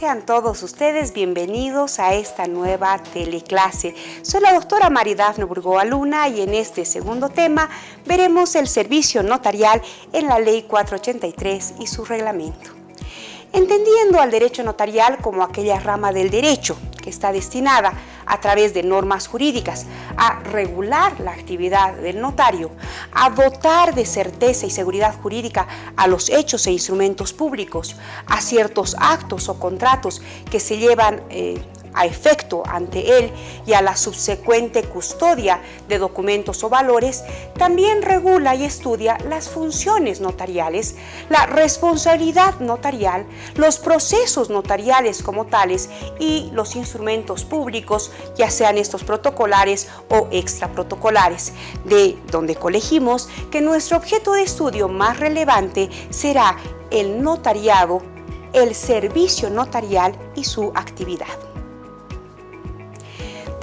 Sean todos ustedes bienvenidos a esta nueva teleclase. Soy la doctora Maridafne Burgoa Luna y en este segundo tema veremos el servicio notarial en la Ley 483 y su reglamento. Entendiendo al derecho notarial como aquella rama del derecho que está destinada a través de normas jurídicas a regular la actividad del notario, a dotar de certeza y seguridad jurídica a los hechos e instrumentos públicos, a ciertos actos o contratos que se llevan a efecto ante él y a la subsecuente custodia de documentos o valores, también regula y estudia las funciones notariales, la responsabilidad notarial, los procesos notariales como tales y los instrumentos públicos, ya sean estos protocolares o extraprotocolares, de donde colegimos que nuestro objeto de estudio más relevante será el notariado, el servicio notarial y su actividad.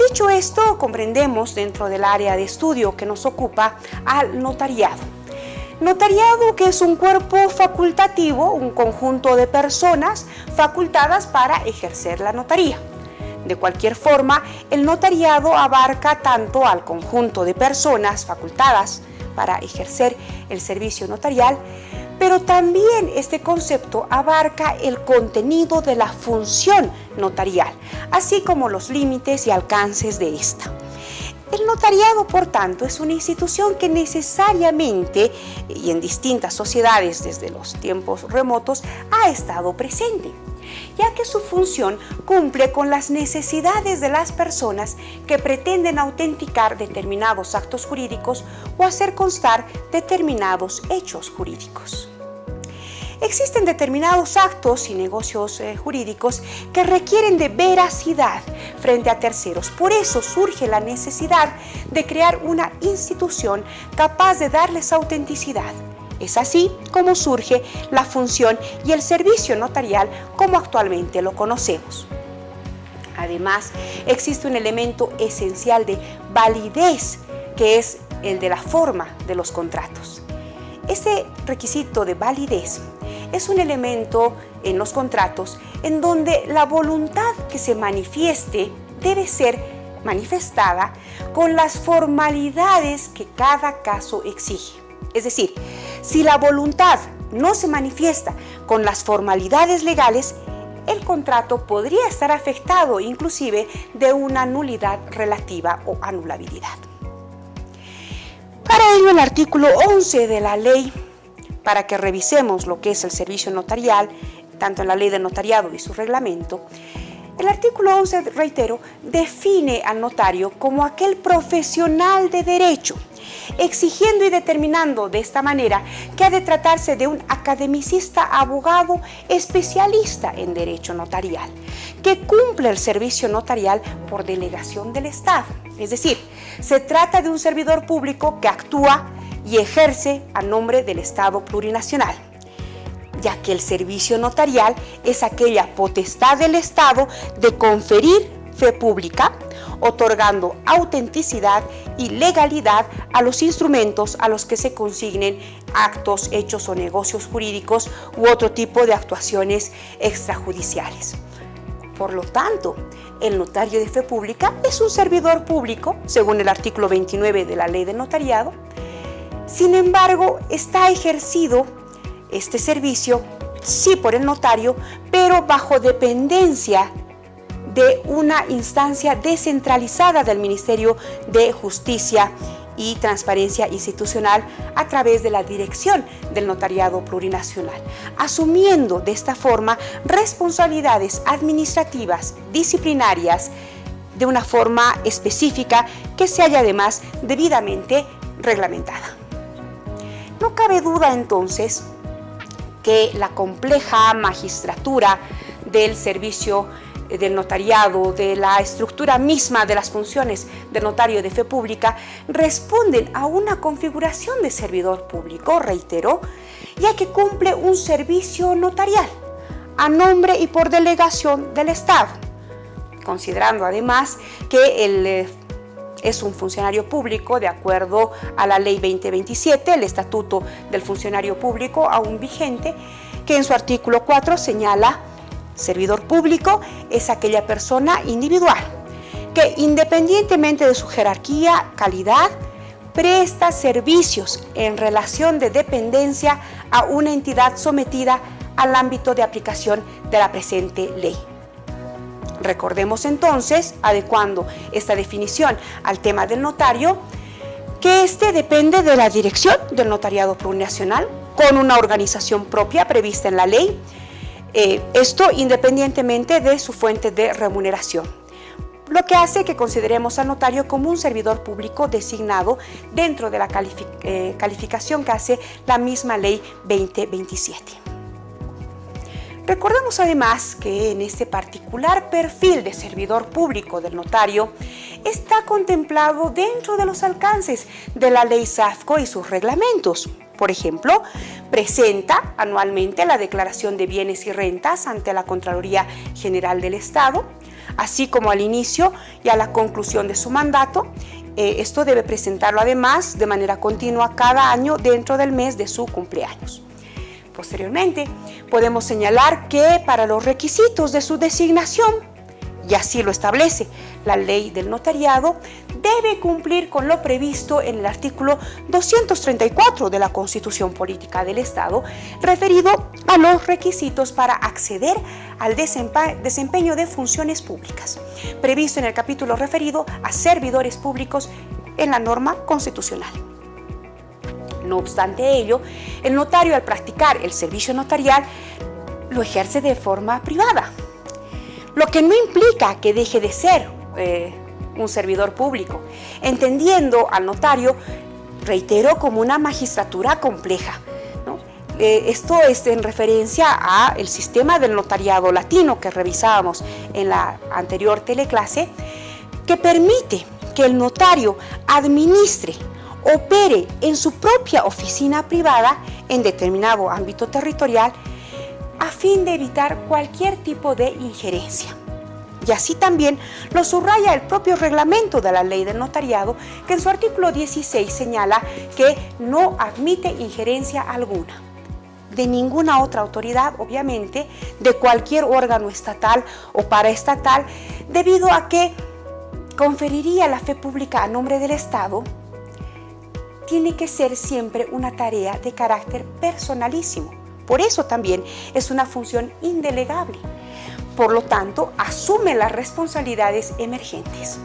Dicho esto, comprendemos dentro del área de estudio que nos ocupa al notariado. Notariado, que es un cuerpo facultativo, un conjunto de personas facultadas para ejercer la notaría. De cualquier forma, el notariado abarca tanto al conjunto de personas facultadas para ejercer el servicio notarial, pero también este concepto abarca el contenido de la función notarial, así como los límites y alcances de esta. El notariado, por tanto, es una institución que necesariamente, y en distintas sociedades desde los tiempos remotos, ha estado presente, ya que su función cumple con las necesidades de las personas que pretenden autenticar determinados actos jurídicos o hacer constar determinados hechos jurídicos. Existen determinados actos y negocios jurídicos que requieren de veracidad frente a terceros. Por eso surge la necesidad de crear una institución capaz de darles autenticidad. Es así como surge la función y el servicio notarial como actualmente lo conocemos. Además, existe un elemento esencial de validez, que es el de la forma de los contratos. Ese requisito de validez es un elemento en los contratos en donde la voluntad que se manifieste debe ser manifestada con las formalidades que cada caso exige. Es decir, si la voluntad no se manifiesta con las formalidades legales, el contrato podría estar afectado inclusive de una nulidad relativa o anulabilidad. Para ello, el artículo 11 de la ley, para que revisemos lo que es el servicio notarial, tanto en la ley de notariado y su reglamento, el artículo 11, reitero, define al notario como aquel profesional de derecho, exigiendo y determinando de esta manera que ha de tratarse de un academicista, abogado, especialista en derecho notarial, que cumple el servicio notarial por delegación del Estado. Es decir, se trata de un servidor público que actúa y ejerce a nombre del Estado plurinacional, ya que el servicio notarial es aquella potestad del Estado de conferir fe pública, otorgando autenticidad y legalidad a los instrumentos a los que se consignen actos, hechos o negocios jurídicos u otro tipo de actuaciones extrajudiciales. Por lo tanto, el notario de fe pública es un servidor público, según el artículo 29 de la Ley de Notariado. Sin embargo, está ejercido este servicio, sí por el notario, pero bajo dependencia de una instancia descentralizada del Ministerio de Justicia y Transparencia Institucional a través de la Dirección del Notariado Plurinacional, asumiendo de esta forma responsabilidades administrativas, disciplinarias, de una forma específica que se haya además debidamente reglamentada. No cabe duda entonces que la compleja magistratura del servicio del notariado, de la estructura misma de las funciones del notario de fe pública, responden a una configuración de servidor público, reitero, ya que cumple un servicio notarial a nombre y por delegación del Estado, considerando además que es un funcionario público de acuerdo a la Ley 2027, el Estatuto del Funcionario Público aún vigente, que en su artículo 4 señala Servidor público es aquella persona individual que, independientemente de su jerarquía, calidad, presta servicios en relación de dependencia a una entidad sometida al ámbito de aplicación de la presente ley. Recordemos entonces, adecuando esta definición al tema del notario, que este depende de la dirección del notariado plurinacional con una organización propia prevista en la ley, esto independientemente de su fuente de remuneración, lo que hace que consideremos al notario como un servidor público designado dentro de la calificación que hace la misma ley 2027. Recordemos además que en este particular perfil de servidor público del notario está contemplado dentro de los alcances de la ley SAFCO y sus reglamentos. Por ejemplo, presenta anualmente la declaración de bienes y rentas ante la Contraloría General del Estado, así como al inicio y a la conclusión de su mandato. Esto debe presentarlo además de manera continua cada año dentro del mes de su cumpleaños. Posteriormente, podemos señalar que para los requisitos de su designación, y así lo establece la ley del notariado, debe cumplir con lo previsto en el artículo 234 de la Constitución Política del Estado, referido a los requisitos para acceder al desempeño de funciones públicas, previsto en el capítulo referido a servidores públicos en la norma constitucional. No obstante ello, el notario, al practicar el servicio notarial, lo ejerce de forma privada, lo que no implica que deje de ser un servidor público, entendiendo al notario, reitero, como una magistratura compleja, ¿no? Esto es en referencia al sistema del notariado latino que revisábamos en la anterior teleclase, que permite que el notario administre, opere en su propia oficina privada en determinado ámbito territorial a fin de evitar cualquier tipo de injerencia. Y así también lo subraya el propio reglamento de la ley del notariado, que en su artículo 16 señala que no admite injerencia alguna de ninguna otra autoridad, obviamente, de cualquier órgano estatal o paraestatal, debido a que conferiría la fe pública a nombre del Estado. Tiene que ser siempre una tarea de carácter personalísimo. Por eso también es una función indelegable. Por lo tanto, asume las responsabilidades emergentes.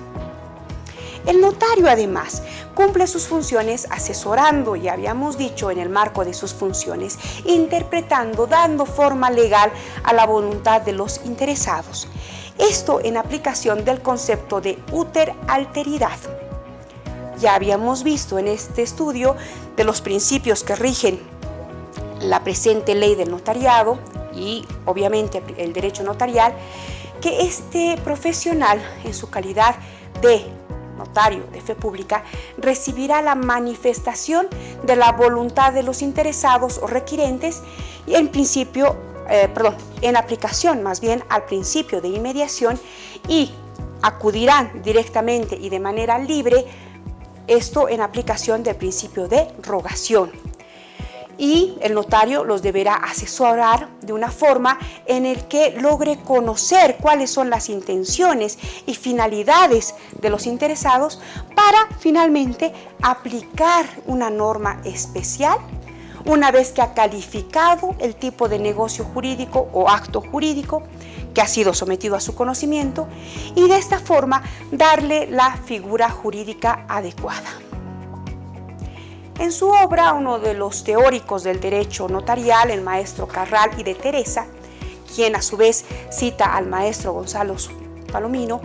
El notario, además, cumple sus funciones asesorando, ya habíamos dicho, en el marco de sus funciones, interpretando, dando forma legal a la voluntad de los interesados. Esto en aplicación del concepto de uter alteridad. Ya habíamos visto en este estudio de los principios que rigen la presente ley del notariado y obviamente el derecho notarial, que este profesional en su calidad de notario de fe pública recibirá la manifestación de la voluntad de los interesados o requirentes y en aplicación más bien al principio de inmediación, y acudirán directamente y de manera libre, esto en aplicación del principio de rogación. Y el notario los deberá asesorar de una forma en el que logre conocer cuáles son las intenciones y finalidades de los interesados para finalmente aplicar una norma especial una vez que ha calificado el tipo de negocio jurídico o acto jurídico que ha sido sometido a su conocimiento, y de esta forma darle la figura jurídica adecuada. En su obra, uno de los teóricos del derecho notarial, el maestro Carral y de Teresa, quien a su vez cita al maestro Gonzalo Palomino,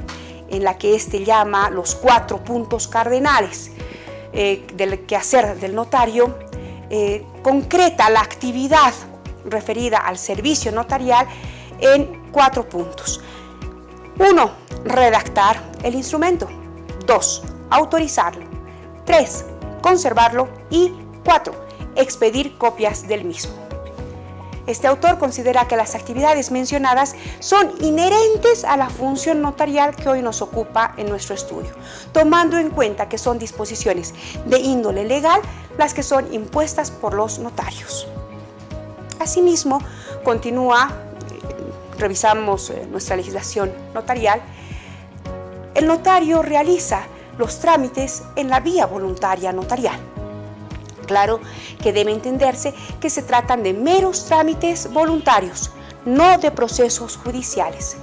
en la que éste llama los 4 puntos cardinales del quehacer del notario, concreta la actividad referida al servicio notarial en 4 puntos. 1. Redactar el instrumento. 2. Autorizarlo. 3. Conservarlo. Y 4. Expedir copias del mismo. Este autor considera que las actividades mencionadas son inherentes a la función notarial que hoy nos ocupa en nuestro estudio, tomando en cuenta que son disposiciones de índole legal las que son impuestas por los notarios. Asimismo, continúa revisamos nuestra legislación notarial, el notario realiza los trámites en la vía voluntaria notarial. Claro que debe entenderse que se tratan de meros trámites voluntarios, no de procesos judiciales,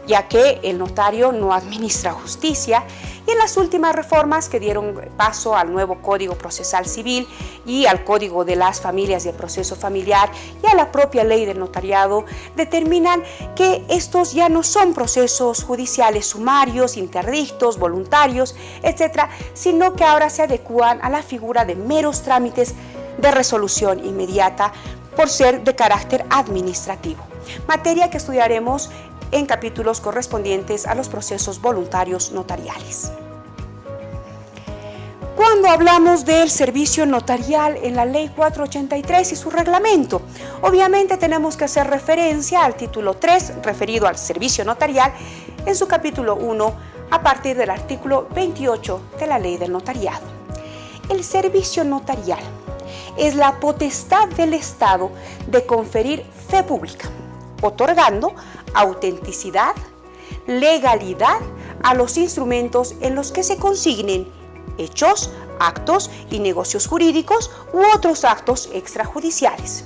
ya que el notario no administra justicia, y en las últimas reformas que dieron paso al nuevo Código Procesal Civil y al Código de las Familias y el Proceso Familiar y a la propia Ley del Notariado, determinan que estos ya no son procesos judiciales sumarios, interdictos, voluntarios, etc., sino que ahora se adecúan a la figura de meros trámites de resolución inmediata por ser de carácter administrativo, materia que estudiaremos en capítulos correspondientes a los procesos voluntarios notariales. Cuando hablamos del servicio notarial en la Ley 483 y su reglamento, obviamente tenemos que hacer referencia al título 3 referido al servicio notarial en su capítulo 1 a partir del artículo 28 de la Ley del Notariado. El servicio notarial es la potestad del Estado de conferir fe pública, otorgando autenticidad, legalidad a los instrumentos en los que se consignen hechos, actos y negocios jurídicos u otros actos extrajudiciales.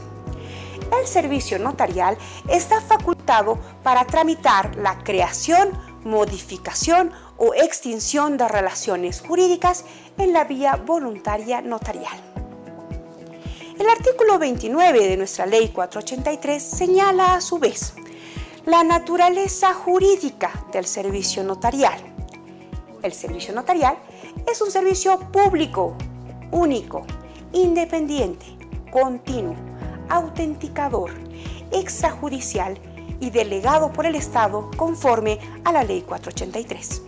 El servicio notarial está facultado para tramitar la creación, modificación o extinción de relaciones jurídicas en la vía voluntaria notarial. El artículo 29 de nuestra Ley 483 señala a su vez la naturaleza jurídica del servicio notarial. El servicio notarial es un servicio público, único, independiente, continuo, autenticador, extrajudicial y delegado por el Estado conforme a la Ley 483.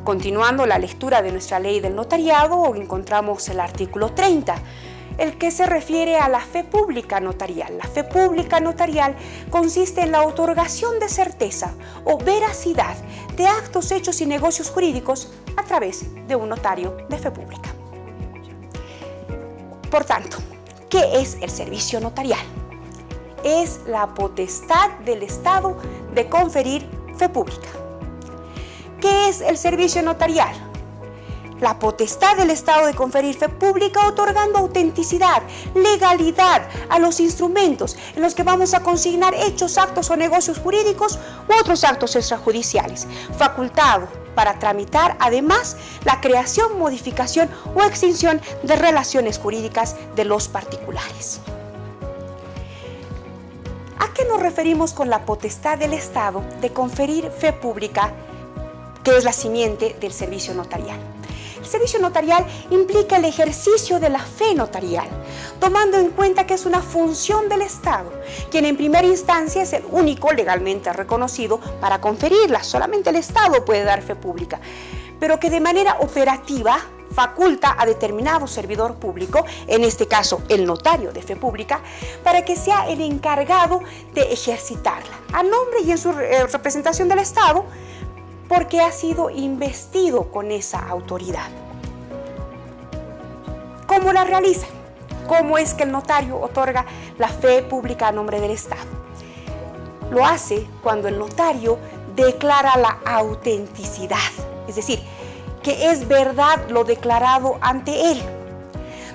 Continuando la lectura de nuestra Ley del Notariado, encontramos el artículo 30, el que se refiere a la fe pública notarial. La fe pública notarial consiste en la otorgación de certeza o veracidad de actos, hechos y negocios jurídicos a través de un notario de fe pública. Por tanto, ¿qué es el servicio notarial? Es la potestad del Estado de conferir fe pública. ¿Qué es el servicio notarial? La potestad del Estado de conferir fe pública otorgando autenticidad, legalidad a los instrumentos en los que vamos a consignar hechos, actos o negocios jurídicos u otros actos extrajudiciales, facultado para tramitar además la creación, modificación o extinción de relaciones jurídicas de los particulares. ¿A qué nos referimos con la potestad del Estado de conferir fe pública, que es la simiente del servicio notarial? El servicio notarial implica el ejercicio de la fe notarial, tomando en cuenta que es una función del Estado, quien en primera instancia es el único legalmente reconocido para conferirla. Solamente el Estado puede dar fe pública, pero que de manera operativa faculta a determinado servidor público, en este caso el notario de fe pública, para que sea el encargado de ejercitarla, a nombre y en su representación del Estado, porque ha sido investido con esa autoridad. ¿Cómo la realiza? ¿Cómo es que el notario otorga la fe pública a nombre del Estado? Lo hace cuando el notario declara la autenticidad, es decir, que es verdad lo declarado ante él,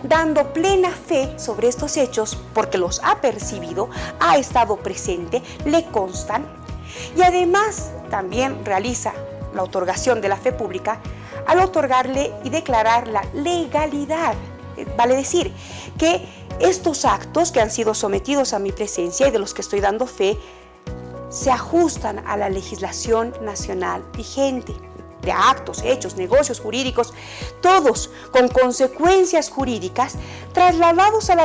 dando plena fe sobre estos hechos porque los ha percibido, ha estado presente, le constan, y además también realiza la otorgación de la fe pública al otorgarle y declarar la legalidad. Vale decir que estos actos que han sido sometidos a mi presencia y de los que estoy dando fe se ajustan a la legislación nacional vigente, de actos, hechos, negocios jurídicos, todos con consecuencias jurídicas trasladados a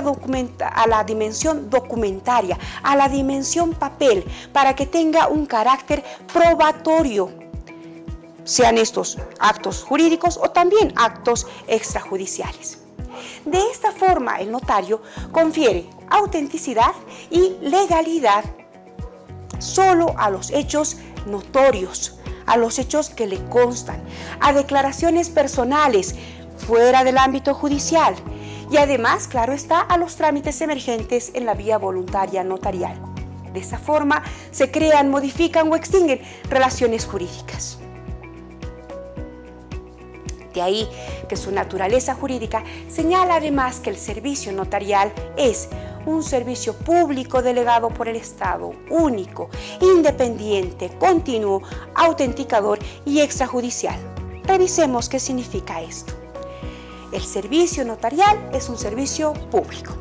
la dimensión documentaria, a la dimensión papel, para que tenga un carácter probatorio, sean estos actos jurídicos o también actos extrajudiciales. De esta forma, el notario confiere autenticidad y legalidad solo a los hechos notorios, a los hechos que le constan, a declaraciones personales fuera del ámbito judicial y además, claro está, a los trámites emergentes en la vía voluntaria notarial. De esa forma se crean, modifican o extinguen relaciones jurídicas. De ahí que su naturaleza jurídica señala además que el servicio notarial es un servicio público delegado por el Estado, único, independiente, continuo, autenticador y extrajudicial. Revisemos qué significa esto. El servicio notarial es un servicio público,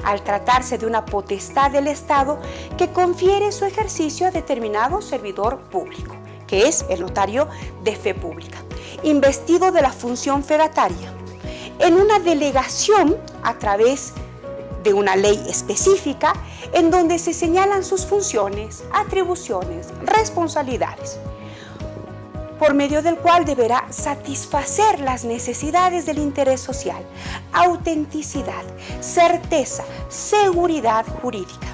al tratarse de una potestad del Estado que confiere su ejercicio a determinado servidor público, que es el notario de fe pública, investido de la función fedataria, en una delegación a través de una ley específica en donde se señalan sus funciones, atribuciones, responsabilidades, por medio del cual deberá satisfacer las necesidades del interés social, autenticidad, certeza, seguridad jurídica.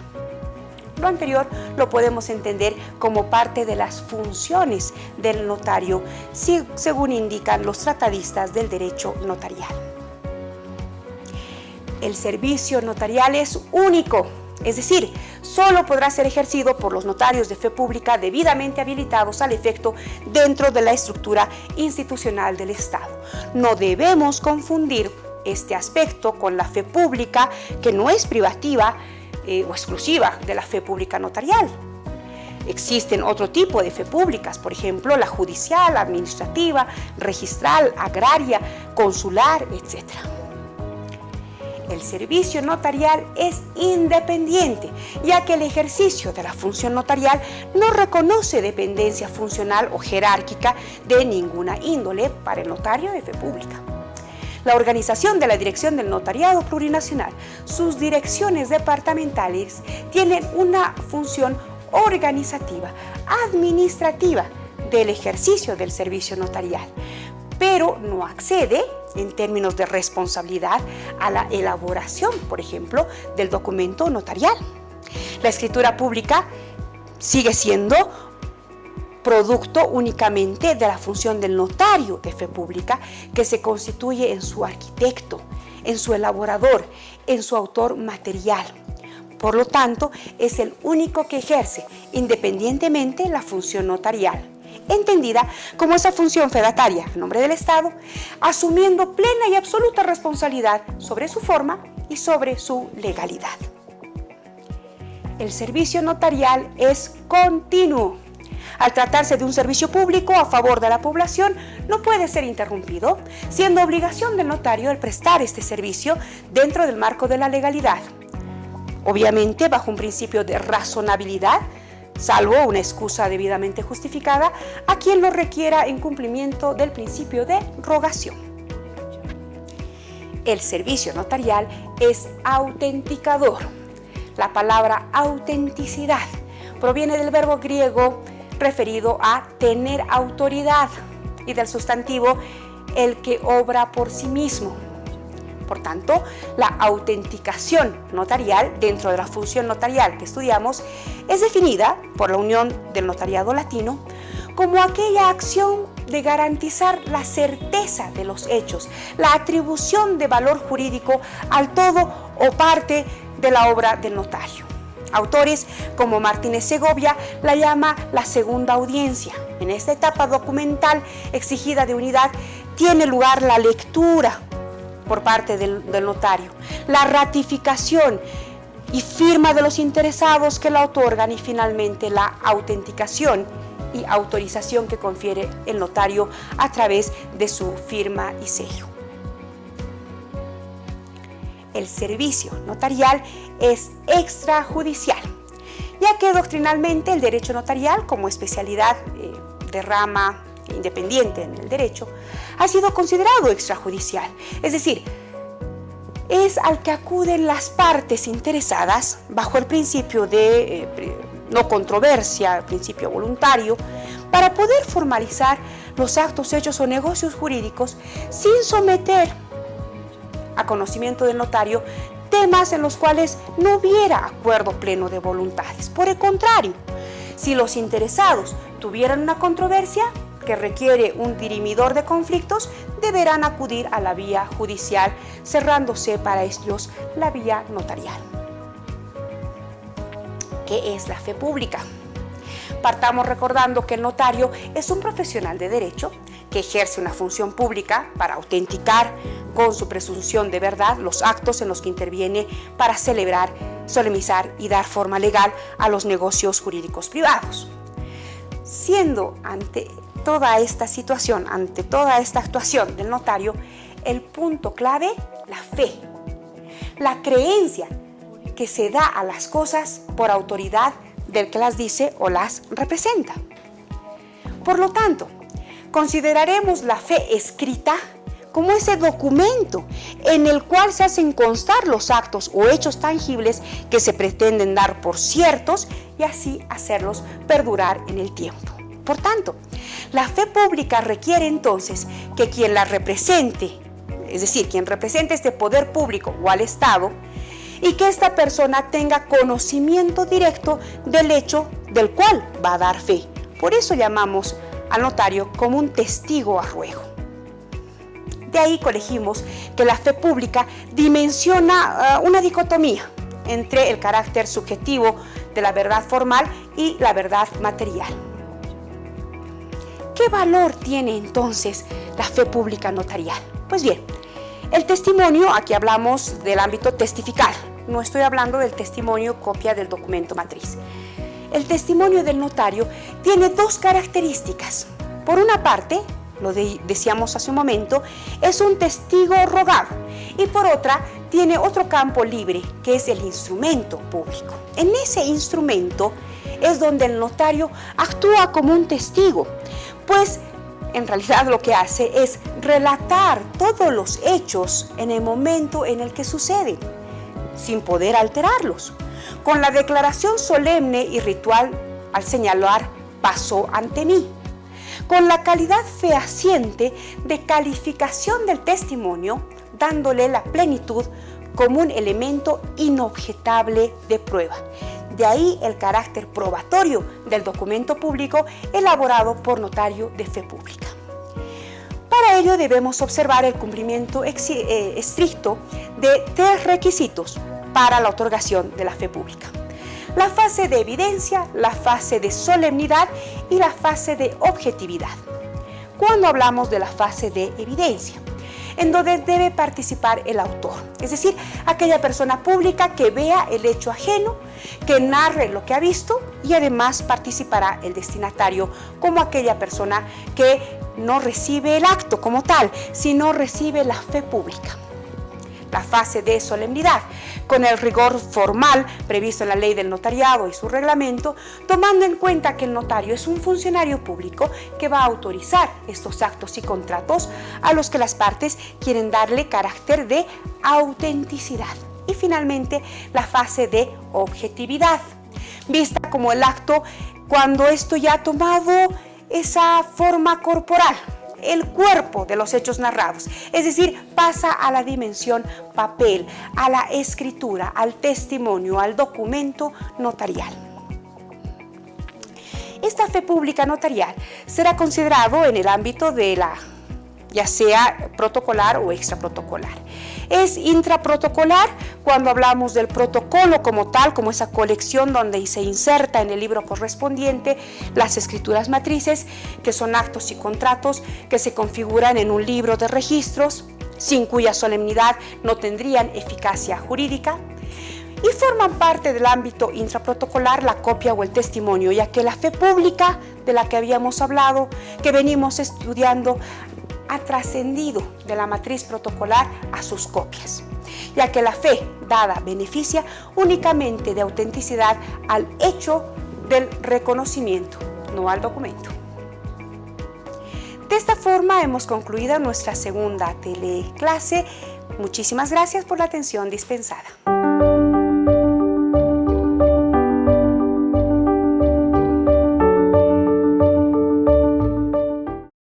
Lo anterior lo podemos entender como parte de las funciones del notario, según indican los tratadistas del derecho notarial. El servicio notarial es único, es decir, solo podrá ser ejercido por los notarios de fe pública debidamente habilitados al efecto dentro de la estructura institucional del Estado. No debemos confundir este aspecto con la fe pública, que no es privativa o exclusiva de la fe pública notarial. Existen otro tipo de fe públicas, por ejemplo, la judicial, administrativa, registral, agraria, consular, etc. El servicio notarial es independiente, ya que el ejercicio de la función notarial no reconoce dependencia funcional o jerárquica de ninguna índole para el notario de fe pública. La organización de la Dirección del Notariado Plurinacional, sus direcciones departamentales, tienen una función organizativa, administrativa del ejercicio del servicio notarial, pero no accede, en términos de responsabilidad, a la elaboración, por ejemplo, del documento notarial. La escritura pública sigue siendo producto únicamente de la función del notario de fe pública, que se constituye en su arquitecto, en su elaborador, en su autor material. Por lo tanto, es el único que ejerce independientemente la función notarial, entendida como esa función fedataria a nombre del Estado, asumiendo plena y absoluta responsabilidad sobre su forma y sobre su legalidad. El servicio notarial es continuo. Al tratarse de un servicio público a favor de la población, no puede ser interrumpido, siendo obligación del notario el prestar este servicio dentro del marco de la legalidad. Obviamente, bajo un principio de razonabilidad, salvo una excusa debidamente justificada, a quien lo requiera en cumplimiento del principio de rogación. El servicio notarial es autenticador. La palabra autenticidad proviene del verbo griego referido a tener autoridad y del sustantivo el que obra por sí mismo. Por tanto, la autenticación notarial dentro de la función notarial que estudiamos es definida por la Unión del Notariado Latino como aquella acción de garantizar la certeza de los hechos, la atribución de valor jurídico al todo o parte de la obra del notario. Autores como Martínez Segovia la llama la segunda audiencia. En esta etapa documental exigida de unidad tiene lugar la lectura por parte del notario, la ratificación y firma de los interesados que la otorgan y finalmente la autenticación y autorización que confiere el notario a través de su firma y sello. El servicio notarial es extrajudicial, ya que doctrinalmente el derecho notarial, como especialidad de rama independiente en el derecho, ha sido considerado extrajudicial, es decir, es al que acuden las partes interesadas bajo el principio de no controversia, el principio voluntario, para poder formalizar los actos, hechos o negocios jurídicos sin someter a conocimiento del notario temas en los cuales no hubiera acuerdo pleno de voluntades. Por el contrario, si los interesados tuvieran una controversia que requiere un dirimidor de conflictos, deberán acudir a la vía judicial, cerrándose para ellos la vía notarial. ¿qué es la fe pública? Partamos recordando que el notario es un profesional de derecho que ejerce una función pública para autenticar con su presunción de verdad los actos en los que interviene para celebrar, solemnizar y dar forma legal a los negocios jurídicos privados. Siendo ante toda esta situación, ante toda esta actuación del notario, el punto clave, la fe, la creencia que se da a las cosas por autoridad del que las dice o las representa. Por lo tanto, consideraremos la fe escrita como ese documento en el cual se hacen constar los actos o hechos tangibles que se pretenden dar por ciertos y así hacerlos perdurar en el tiempo. Por tanto, la fe pública requiere entonces que quien la represente, es decir, quien represente este poder público o al Estado, y que esta persona tenga conocimiento directo del hecho del cual va a dar fe. Por eso llamamos al notario como un testigo a ruego. De ahí colegimos que la fe pública dimensiona una dicotomía entre el carácter subjetivo de la verdad formal y la verdad material. ¿Qué valor tiene entonces la fe pública notarial? Pues bien, el testimonio, aquí hablamos del ámbito testifical, no estoy hablando del testimonio copia del documento matriz. El testimonio del notario tiene dos características. Por una parte, lo decíamos hace un momento, es un testigo rogado y por otra tiene otro campo libre que es el instrumento público. En ese instrumento es donde el notario actúa como un testigo, pues en realidad lo que hace es relatar todos los hechos en el momento en el que suceden, sin poder alterarlos, con la declaración solemne y ritual al señalar pasó ante mí, con la calidad fehaciente de calificación del testimonio, dándole la plenitud como un elemento inobjetable de prueba. De ahí el carácter probatorio del documento público elaborado por notario de fe pública. Para ello debemos observar el cumplimiento estricto de tres requisitos para la otorgación de la fe pública: la fase de evidencia, la fase de solemnidad y la fase de objetividad. Cuando hablamos de la fase de evidencia, en donde debe participar el autor, es decir, aquella persona pública que vea el hecho ajeno, que narre lo que ha visto y además participará el destinatario como aquella persona que no recibe el acto como tal, sino recibe la fe pública. La fase de solemnidad, con el rigor formal previsto en la ley del notariado y su reglamento, tomando en cuenta que el notario es un funcionario público que va a autorizar estos actos y contratos a los que las partes quieren darle carácter de autenticidad. Y finalmente, la fase de objetividad, vista como el acto cuando esto ya ha tomado esa forma corporal, el cuerpo de los hechos narrados, es decir, pasa a la dimensión papel, a la escritura, al testimonio, al documento notarial. Esta fe pública notarial será considerado en el ámbito de la, ya sea protocolar o extraprotocolar. Es intraprotocolar cuando hablamos del protocolo como tal, como esa colección donde se inserta en el libro correspondiente las escrituras matrices, que son actos y contratos que se configuran en un libro de registros, sin cuya solemnidad no tendrían eficacia jurídica. Y forman parte del ámbito intraprotocolar la copia o el testimonio, ya que la fe pública de la que habíamos hablado, que venimos estudiando, ha trascendido de la matriz protocolar a sus copias, ya que la fe dada beneficia únicamente de autenticidad al hecho del reconocimiento, no al documento. De esta forma hemos concluido nuestra segunda teleclase. Muchísimas gracias por la atención dispensada.